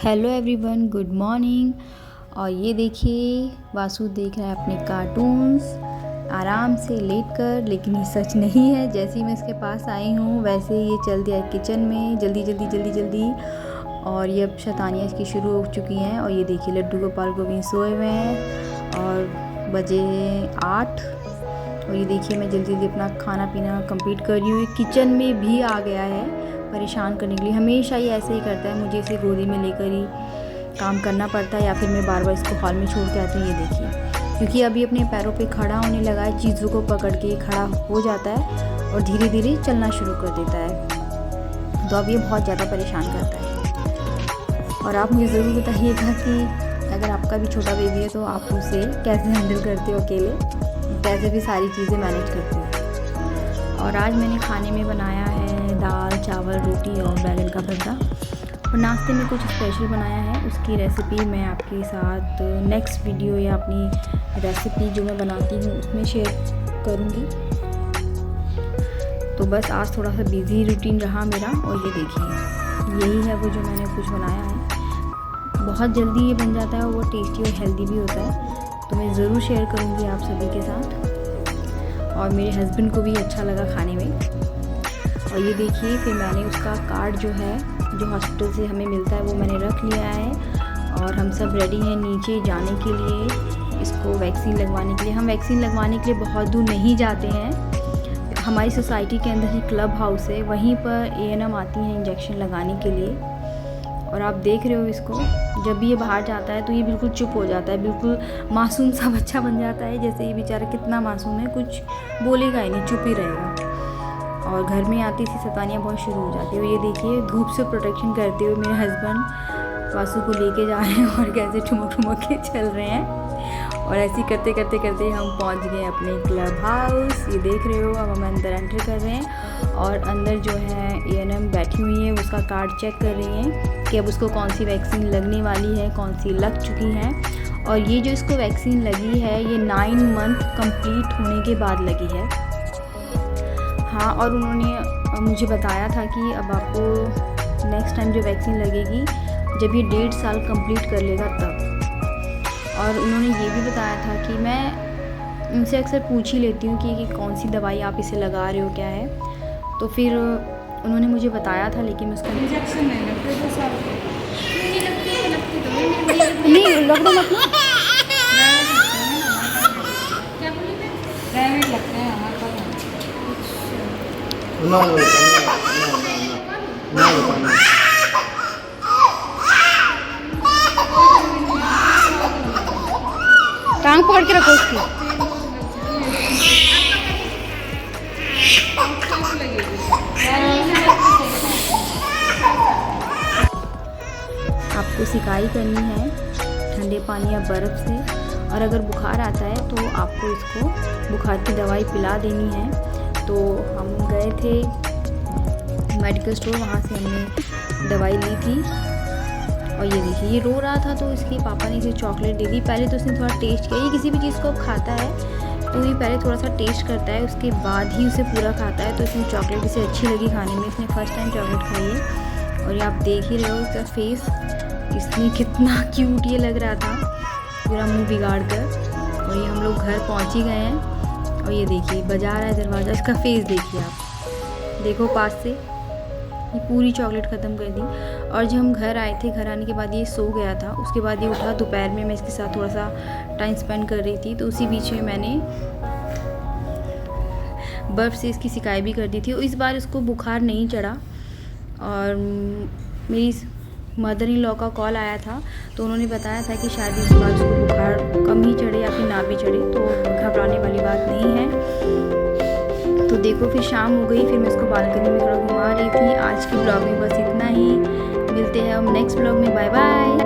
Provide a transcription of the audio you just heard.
Hello everyone, good morning. और ये देखिए वासु देख रहा है अपने कार्टून्स आराम से लेटकर, लेकिन ये सच नहीं है। जैसे ही मैं इसके पास आई हूँ वैसे ही ये चल दिया है किचन में जल्दी जल्दी जल्दी जल्दी। और ये अब शैतानियाँ इसकी शुरू हो चुकी हैं। और ये देखिए लड्डू गोपाल गोविंद सोए हुए हैं और बजे 8। और ये देखिए मैं जल्दी जल्दी अपना खाना पीना कंप्लीट कर रही हूँ। किचन में भी आ गया है परेशान करने के लिए। हमेशा ये ऐसे ही करता है, मुझे इसे गोदी में लेकर ही काम करना पड़ता है या फिर मैं बार बार इसको हॉल में छोड़ के आती हूँ। ये देखिए, क्योंकि अभी अपने पैरों पे खड़ा होने लगा है, चीज़ों को पकड़ के खड़ा हो जाता है और धीरे धीरे चलना शुरू कर देता है। तो अब ये बहुत ज़्यादा परेशान करता है। और आप मुझे ज़रूर बताइएगा कि अगर आपका भी छोटा बेबी है तो आप उसे कैसे हैंडल करते हो, अकेले कैसे भी सारी चीज़ें मैनेज करते हो। और आज मैंने खाने में बनाया है दाल चावल रोटी और बैगन का भरता। और नाश्ते में कुछ स्पेशल बनाया है, उसकी रेसिपी मैं आपके साथ नेक्स्ट वीडियो या अपनी रेसिपी जो मैं बनाती हूँ उसमें शेयर करूँगी। तो बस आज थोड़ा सा बिजी रूटीन रहा मेरा। और ये देखिए यही है वो जो मैंने कुछ बनाया है। बहुत जल्दी ये बन जाता है और वो टेस्टी और हेल्दी भी होता है। तो मैं ज़रूर शेयर करूँगी आप सभी के साथ। और मेरे हस्बैंड को भी अच्छा लगा खाने में। और ये देखिए फिर मैंने उसका कार्ड जो है जो हॉस्पिटल से हमें मिलता है वो मैंने रख लिया है। और हम सब रेडी हैं नीचे जाने के लिए, इसको वैक्सीन लगवाने के लिए। हम वैक्सीन लगवाने के लिए बहुत दूर नहीं जाते हैं। हमारी सोसाइटी के अंदर ही क्लब हाउस है, वहीं पर ANM आती हैं इंजेक्शन लगाने के लिए। और आप देख रहे हो इसको, जब भी ये बाहर जाता है तो ये बिल्कुल चुप हो जाता है, बिल्कुल मासूम सा बच्चा बन जाता है। जैसे ये बेचारा कितना मासूम है, कुछ बोलेगा ही नहीं, चुप ही रहेगा। और घर में आती सी शैतानियाँ बहुत शुरू हो जाती है। और ये देखिए धूप से प्रोटेक्शन करते हुए मेरे हस्बैंड वासु को लेके जा रहे हैं और कैसे ठुमक ठुमक के चल रहे हैं। और ऐसे ही करते करते करते हम पहुंच गए अपने क्लब हाउस। ये देख रहे हो, अब हम अंदर एंटर कर रहे हैं। और अंदर जो है ANM बैठी हुई है, उसका कार्ड चेक कर रही हैं कि अब उसको कौन सी वैक्सीन लगने वाली है, कौन सी लग चुकी है। और ये जो इसको वैक्सीन लगी है ये 9 मंथ कंप्लीट होने के बाद लगी है। हाँ, और उन्होंने मुझे बताया था कि अब आपको नेक्स्ट टाइम जो वैक्सीन लगेगी जब ये 1.5 साल कंप्लीट कर लेगा तब। और उन्होंने ये भी बताया था कि मैं उनसे अक्सर पूछ ही लेती हूँ कि कौन सी दवाई आप इसे लगा रहे हो, क्या है। तो फिर उन्होंने मुझे बताया था, लेकिन मैं उसका इंजेक्शन नहीं लगते तो सब नहीं लगती नहीं लॉकडाउन अपना क्या बोले थे, प्राइवेट लगते हैं हमारे पास। No, no, टांग पकड़ के रखो उसकी। आपको सिकाई करनी है ठंडे पानी या बर्फ़ से। और अगर बुखार आता है तो आपको इसको बुखार की दवाई पिला देनी है। तो हम गए थे मेडिकल स्टोर, वहाँ से हमने दवाई ली थी। और ये देखिए ये रो रहा था तो इसके पापा ने इसे चॉकलेट दे दी। पहले तो उसने थोड़ा टेस्ट किया, ये किसी भी चीज़ को अब खाता है तो ये पहले थोड़ा सा टेस्ट करता है, उसके बाद ही उसे पूरा खाता है। तो इसमें चॉकलेट इसे अच्छी लगी खाने में, इसने फर्स्ट टाइम चॉकलेट खाई है। और ये आप देख ही रहे हो इसका फेस, इसमें कितना क्यूट ये लग रहा था, पूरा मुँह बिगाड़ कर। और ये हम लोग घर पहुँच ही गए हैं। और ये देखिए बजा रहा है दरवाज़ा, इसका फेस देखिए आप, देखो पास से। ये पूरी चॉकलेट ख़त्म कर दी। और जब हम घर आए थे, घर आने के बाद ये सो गया था। उसके बाद ये उठा, दोपहर में मैं इसके साथ थोड़ा सा टाइम स्पेंड कर रही थी, तो उसी बीच में मैंने बर्फ़ से इसकी सिकाई भी कर दी थी। इस बार इसको बुखार नहीं चढ़ा। और मेरी मदर इन लॉ का कॉल आया था तो उन्होंने बताया था कि शायद इस बार उसको बुखार कम ही चढ़े या फिर ना भी चढ़े, तो घबराने वाली बात नहीं है। तो देखो फिर शाम हो गई, फिर मैं इसको बालकनी में थोड़ा घुमा रही थी। आज के ब्लॉग में बस इतना ही, मिलते हैं हम नेक्स्ट ब्लॉग में। Bye bye.